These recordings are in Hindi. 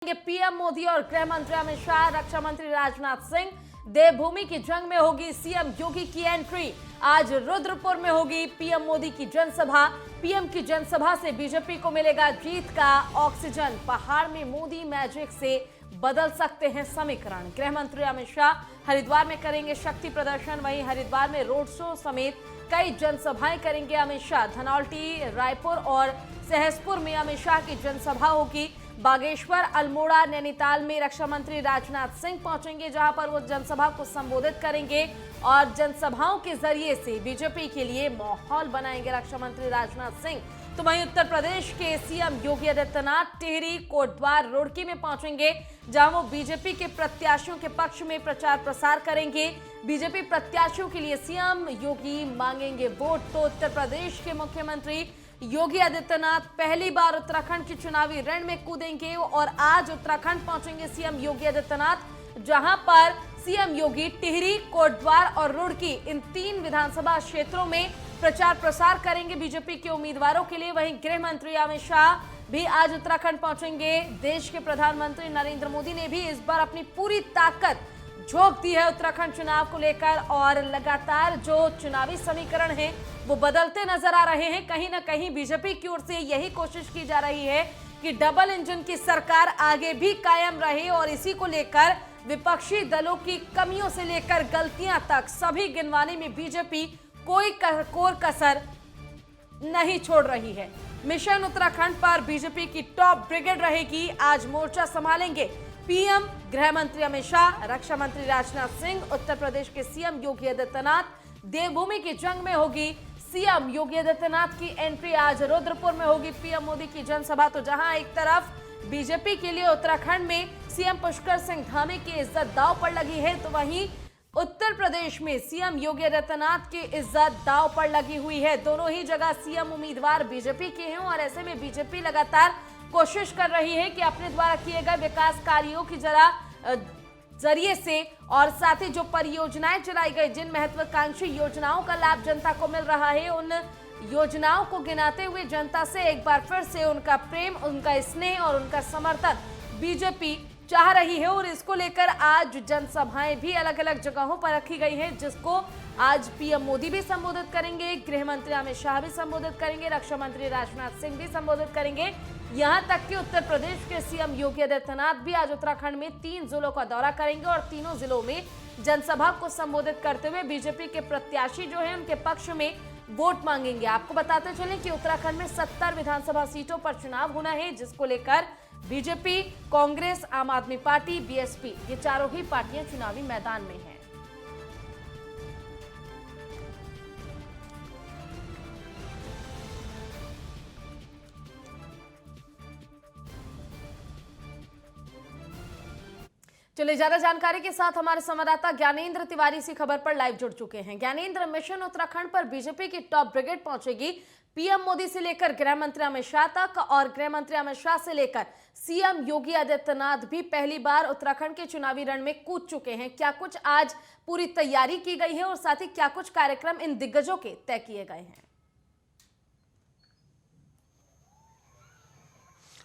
पीएम मोदी और गृह मंत्री अमित शाह, रक्षा मंत्री राजनाथ सिंह। देवभूमि की जंग में होगी सीएम योगी की एंट्री। आज रुद्रपुर में होगी पीएम मोदी की जनसभा। पीएम की जनसभा से बीजेपी को मिलेगा जीत का ऑक्सीजन। पहाड़ में मोदी मैजिक से बदल सकते हैं समीकरण। गृह मंत्री अमित शाह हरिद्वार में करेंगे शक्ति प्रदर्शन। वहीं हरिद्वार में रोड शो समेत कई जनसभाएं करेंगे अमित शाह। धनौल्टी, रायपुर और सहसपुर में अमित शाह की जनसभा होगी। बागेश्वर, अल्मोड़ा, नैनीताल में रक्षा मंत्री राजनाथ सिंह पहुंचेंगे, जहां पर वो जनसभा को संबोधित करेंगे और जनसभाओं के जरिए से बीजेपी के लिए माहौल बनाएंगे रक्षा मंत्री राजनाथ सिंह। तो वहीं उत्तर प्रदेश के सीएम योगी आदित्यनाथ टिहरी, कोटद्वार, रुड़की में पहुंचेंगे, जहां वो बीजेपी के प्रत्याशियों के पक्ष में प्रचार प्रसार करेंगे। बीजेपी प्रत्याशियों के लिए सीएम योगी मांगेंगे वोट। तो उत्तर प्रदेश के मुख्यमंत्री योगी आदित्यनाथ पहली बार उत्तराखंड की चुनावी रण में कूदेंगे और आज उत्तराखंड पहुंचेंगे सीएम योगी आदित्यनाथ, जहां पर सीएम योगी टिहरी, कोटद्वार और रुड़की इन 3 विधानसभा क्षेत्रों में प्रचार प्रसार करेंगे बीजेपी के उम्मीदवारों के लिए। वहीं गृह मंत्री अमित शाह भी आज उत्तराखंड पहुंचेंगे। देश के प्रधानमंत्री नरेंद्र मोदी ने भी इस बार अपनी पूरी ताकत झोंक दी है उत्तराखंड चुनाव को लेकर और लगातार जो चुनावी समीकरण है वो बदलते नजर आ रहे हैं। कहीं ना कहीं बीजेपी की ओर से यही कोशिश की जा रही है कि डबल इंजन की सरकार आगे भी कायम रहे और इसी को लेकर विपक्षी दलों की कमियों से लेकर गलतियां तक सभी गिनवाने में बीजेपी कोई कोर कसर नहीं छोड़ रही है। मिशन उत्तराखंड पर बीजेपी की टॉप ब्रिगेड रहेगी। आज मोर्चा संभालेंगे पीएम, गृह मंत्री अमित शाह, रक्षा मंत्री राजनाथ सिंह। उत्तर प्रदेश के सीएम योगी आदित्यनाथ। देवभूमि की जंग में होगी सीएम योगी आदित्यनाथ की एंट्री। आज रुद्रपुर में होगी पीएम मोदी की जनसभा। तो जहां एक तरफ बीजेपी के लिए उत्तराखंड में सीएम पुष्कर सिंह धामी की इज्जत दांव पर लगी है, तो वहीं उत्तर प्रदेश में सीएम योगी आदित्यनाथ की इज्जत दांव पर लगी हुई है। दोनों ही जगह सीएम उम्मीदवार बीजेपी के हैं और ऐसे में बीजेपी लगातार कोशिश कर रही है कि अपने द्वारा किए गए विकास कार्यों की जरिए से और साथ ही जो परियोजनाएं चलाई गई, जिन महत्वाकांक्षी योजनाओं का लाभ जनता को मिल रहा है, उन योजनाओं को गिनाते हुए जनता से एक बार फिर से उनका प्रेम, उनका स्नेह और उनका समर्थन बीजेपी चाह रही है। और इसको लेकर आज जनसभाएं भी अलग अलग जगहों पर रखी गई हैं, जिसको आज पीएम मोदी भी संबोधित करेंगे, गृह मंत्री अमित शाह भी संबोधित करेंगे, रक्षा मंत्री राजनाथ सिंह भी संबोधित करेंगे। यहां तक कि उत्तर प्रदेश के सीएम योगी आदित्यनाथ भी आज उत्तराखंड में 3 जिलों का दौरा करेंगे और तीनों जिलों में जनसभा को संबोधित करते हुए बीजेपी के प्रत्याशी जो है उनके पक्ष में वोट मांगेंगे। आपको बताते चलें कि उत्तराखंड में 70 विधानसभा सीटों पर चुनाव होना है, जिसको लेकर बीजेपी, कांग्रेस, आम आदमी पार्टी, बीएसपी ये चारों ही पार्टियां चुनावी मैदान में हैं। चलिए ज्यादा जानकारी के साथ हमारे संवाददाता ज्ञानेंद्र तिवारी इसी खबर पर लाइव जुड़ चुके हैं। ज्ञानेंद्र, मिशन उत्तराखंड पर बीजेपी की टॉप ब्रिगेड पहुंचेगी पीएम मोदी से लेकर गृह मंत्री अमित शाह तक और गृह मंत्री अमित शाह से लेकर सीएम योगी आदित्यनाथ भी पहली बार उत्तराखंड के चुनावी रण में कूद चुके हैं। क्या कुछ आज पूरी तैयारी की गई है और साथ ही क्या कुछ कार्यक्रम इन दिग्गजों के तय किए गए हैं?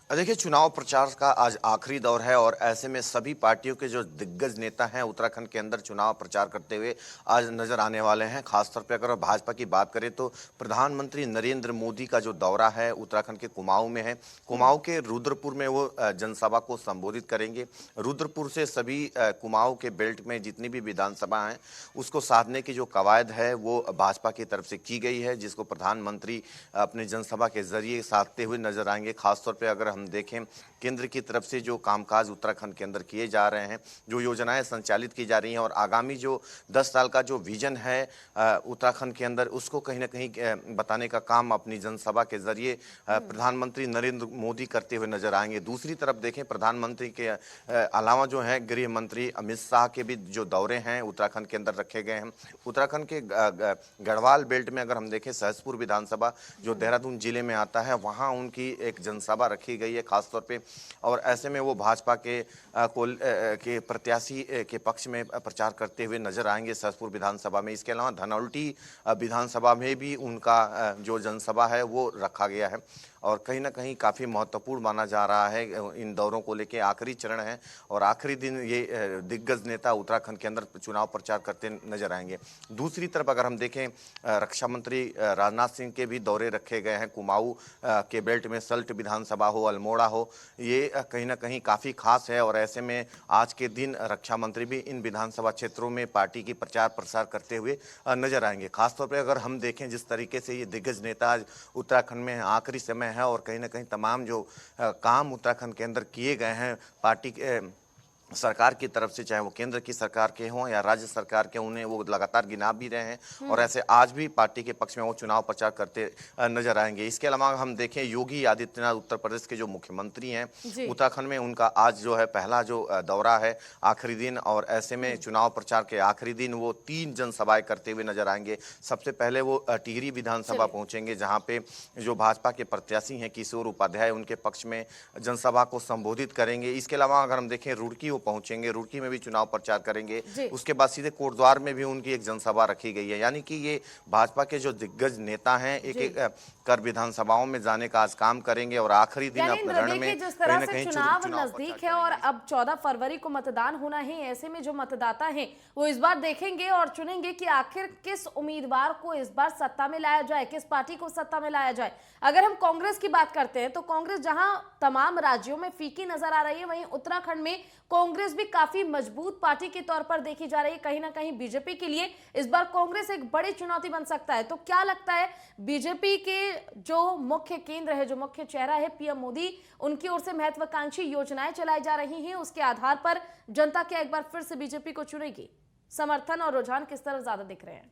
देखिए, चुनाव प्रचार का आज आखिरी दौर है और ऐसे में सभी पार्टियों के जो दिग्गज नेता हैं उत्तराखंड के अंदर चुनाव प्रचार करते हुए आज नजर आने वाले हैं। खासतौर पे अगर भाजपा की बात करें तो प्रधानमंत्री नरेंद्र मोदी का जो दौरा है उत्तराखंड के कुमाऊं में है। कुमाऊं के रुद्रपुर में वो जनसभा को संबोधित करेंगे। रुद्रपुर से सभी कुमाऊं के बेल्ट में जितनी भी विधानसभा हैं उसको साधने की जो कवायद है वो भाजपा की तरफ से की गई है, जिसको प्रधानमंत्री अपने जनसभा के जरिए साधते हुए नजर आएंगे। खासतौर पर अगर हम देखें केंद्र की तरफ से जो कामकाज उत्तराखंड के अंदर किए जा रहे हैं, जो योजनाएं संचालित की जा रही हैं और आगामी जो 10 साल का जो विजन है उत्तराखंड के अंदर, उसको कहीं ना कहीं बताने का काम अपनी जनसभा के जरिए प्रधानमंत्री नरेंद्र मोदी करते हुए नजर आएंगे। दूसरी तरफ देखें, प्रधानमंत्री के अलावा जो है गृह मंत्री अमित शाह के भी जो दौरे हैं उत्तराखंड के अंदर रखे गए हैं। उत्तराखंड के गढ़वाल बेल्ट में अगर हम देखें सहसपुर विधानसभा जो देहरादून जिले में आता है, वहाँ उनकी एक जनसभा रखी गई है खासतौर पे, और ऐसे में वो भाजपा के प्रत्याशी के पक्ष में प्रचार करते हुए नजर आएंगे सहसपुर विधानसभा में। इसके अलावा धनौल्टी विधानसभा में भी उनका जो जनसभा है वो रखा गया है, और कहीं ना कहीं काफ़ी महत्वपूर्ण माना जा रहा है। इन दौरों को लेकर आखिरी चरण है और आखिरी दिन ये दिग्गज नेता उत्तराखंड के अंदर चुनाव प्रचार करते नजर आएंगे। दूसरी तरफ अगर हम देखें, रक्षा मंत्री राजनाथ सिंह के भी दौरे रखे गए हैं। कुमाऊं के बेल्ट में सल्ट विधानसभा हो, अल्मोड़ा हो, ये कहीं ना कहीं काफ़ी खास है, और ऐसे में आज के दिन रक्षा मंत्री भी इन विधानसभा क्षेत्रों में पार्टी की प्रचार प्रसार करते हुए नजर आएंगे। खासतौर पर अगर हम देखें जिस तरीके से ये दिग्गज नेता आज उत्तराखंड में आखिरी समय है, और कहीं ना कहीं तमाम जो काम उत्तराखंड के अंदर किए गए हैं पार्टी के सरकार की तरफ से, चाहे वो केंद्र की सरकार के हों या राज्य सरकार के, उन्हें वो लगातार गिना भी रहे हैं, और ऐसे आज भी पार्टी के पक्ष में वो चुनाव प्रचार करते नजर आएंगे। इसके अलावा हम देखें योगी आदित्यनाथ उत्तर प्रदेश के जो मुख्यमंत्री हैं उत्तराखंड में, उनका आज जो है पहला जो दौरा है आखिरी दिन, और ऐसे में चुनाव प्रचार के आखिरी दिन वो 3 जनसभाएं करते हुए नजर आएंगे। सबसे पहले वो टिहरी विधानसभा पहुंचेंगे, जहां पे जो भाजपा के प्रत्याशी हैं किशोर उपाध्याय, उनके पक्ष में जनसभा को संबोधित करेंगे। इसके अलावा अगर हम देखें रुड़की पहुंचेंगे, रुड़की में भी चुनाव प्रचार करेंगे। उसके बाद सीधे कोटद्वार में भी उनकी एक जनसभा रखी गई है। यानी कि ये भाजपा के जो दिग्गज नेता हैं एक एक कर विधानसभाओं में जाने का आज काम करेंगे, और आखिरी दिन अपने रण में जिस तरह से चुनाव नजदीक है और अब 14 फरवरी को मतदान होना है, ऐसे में जो मतदाता हैं वो इस बार देखेंगे और चुनेंगे कि आखिर किस उम्मीदवार को इस बार सत्ता में लाया जाए, किस पार्टी को सत्ता में लाया जाए। अगर हम कांग्रेस की बात करते हैं तो कांग्रेस जहां तमाम राज्यों में फीकी नजर आ रही है, वहीं उत्तराखंड में कांग्रेस भी काफी मजबूत पार्टी के तौर पर देखी जा रही है। कहीं ना कहीं बीजेपी के लिए इस बार कांग्रेस एक बड़ी चुनौती बन सकता है। तो क्या लगता है, बीजेपी के जो मुख्य केंद्र है, जो मुख्य चेहरा है पीएम मोदी, उनकी ओर से महत्वाकांक्षी योजनाएं चलाई जा रही हैं, उसके आधार पर जनता क्या एक बार फिर से बीजेपी को चुनेगी? समर्थन और रुझान किस तरह ज्यादा दिख रहे हैं?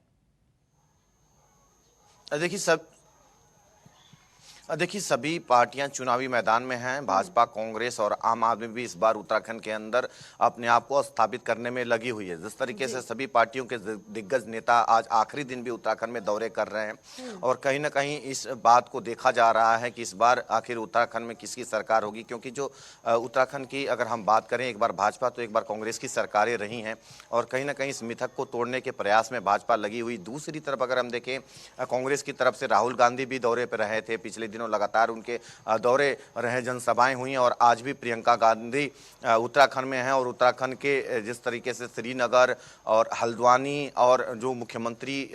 देखिए सभी पार्टियां चुनावी मैदान में हैं। भाजपा, कांग्रेस और आम आदमी भी इस बार उत्तराखंड के अंदर अपने आप को स्थापित करने में लगी हुई है। जिस तरीके से सभी पार्टियों के दिग्गज नेता आज आखिरी दिन भी उत्तराखंड में दौरे कर रहे हैं, और कहीं ना कहीं इस बात को देखा जा रहा है कि इस बार आखिर उत्तराखंड में किसकी सरकार होगी, क्योंकि जो उत्तराखंड की अगर हम बात करें, एक बार भाजपा तो एक बार कांग्रेस की सरकारें रही हैं, और कहीं ना कहीं इस मिथक को तोड़ने के प्रयास में भाजपा लगी हुई। दूसरी तरफ अगर हम देखें, कांग्रेस की तरफ से राहुल गांधी भी दौरे पर रहे थे, पिछले दिनों लगातार उनके दौरे रहे, जनसभाएं हुई, और आज भी प्रियंका गांधी उत्तराखंड में हैं, और उत्तराखंड के जिस तरीके से श्रीनगर और हल्द्वानी और जो मुख्यमंत्री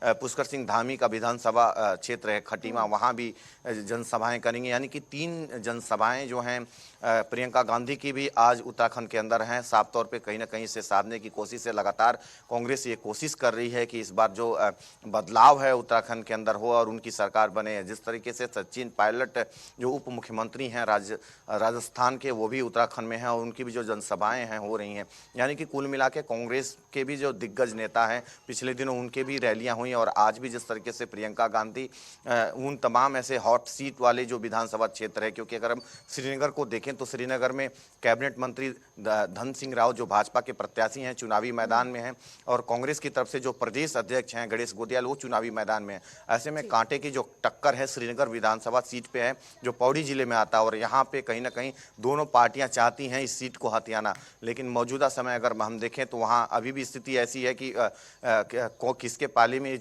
पुष्कर सिंह धामी का विधानसभा क्षेत्र है खटीमा, वहां भी जनसभाएं करेंगे। यानी कि 3 जनसभाएं जो हैं प्रियंका गांधी की भी आज उत्तराखंड के अंदर हैं। साफ तौर पे कहीं ना कहीं से साधने की कोशिश है। लगातार कांग्रेस ये कोशिश कर रही है कि इस बार जो बदलाव है उत्तराखंड के अंदर हो और उनकी सरकार बने। जिस तरीके से सचिन पायलट जो उप मुख्यमंत्री हैं राजस्थान के, वो भी उत्तराखंड में हैं, और उनकी भी जो जनसभाएं हैं हो रही हैं। यानी कि कुल मिला के कांग्रेस के भी जो दिग्गज नेता हैं, पिछले दिनों उनके भी रैलियां हुई, और आज भी जिस तरीके से प्रियंका गांधी उन तमाम ऐसे हॉट सीट वाले जो विधानसभा क्षेत्र है, क्योंकि अगर हम श्रीनगर को देखें तो श्रीनगर में कैबिनेट मंत्री धन सिंह राव जो भाजपा के प्रत्याशी हैं चुनावी मैदान में हैं, और कांग्रेस की तरफ से जो प्रदेश अध्यक्ष हैं गणेश गोदियाल वो चुनावी मैदान में है। ऐसे में कांटे की जो टक्कर है श्रीनगर विधानसभा सीट पे है, जो पौड़ी जिले में आता है, और यहाँ पे कहीं ना कहीं दोनों पार्टियां चाहती हैं इस सीट को हथियाना। लेकिन मौजूदा समय अगर हम देखें तो वहाँ अभी भी स्थिति ऐसी है कि किसके पाले में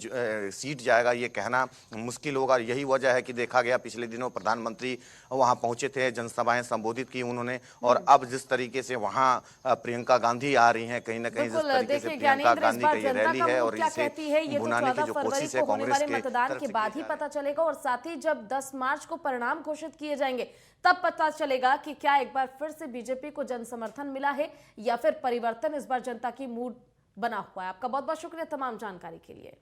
सीट जाएगा ये कहना मुश्किल होगा। यही वजह है कि देखा गया पिछले दिनों प्रधानमंत्री वहां पहुंचे थे, जनसभाएं संबोधित की उन्होंने, और अब जिस तरीके से वहां प्रियंका गांधी आ रही हैं, कहीं ना कहीं जिस तरीके से प्रियंका गांधी का ये रैली है और इसे बुनाने की जो कोशिश है कांग्रेस के मतदान के बाद ही पता चलेगा, और साथ ही जब 10 मार्च को परिणाम घोषित किए जाएंगे तब पता चलेगा कि क्या एक बार फिर से बीजेपी को जन समर्थन मिला है या फिर परिवर्तन इस बार जनता की मूड बना हुआ है। आपका बहुत बहुत शुक्रिया तमाम जानकारी के लिए।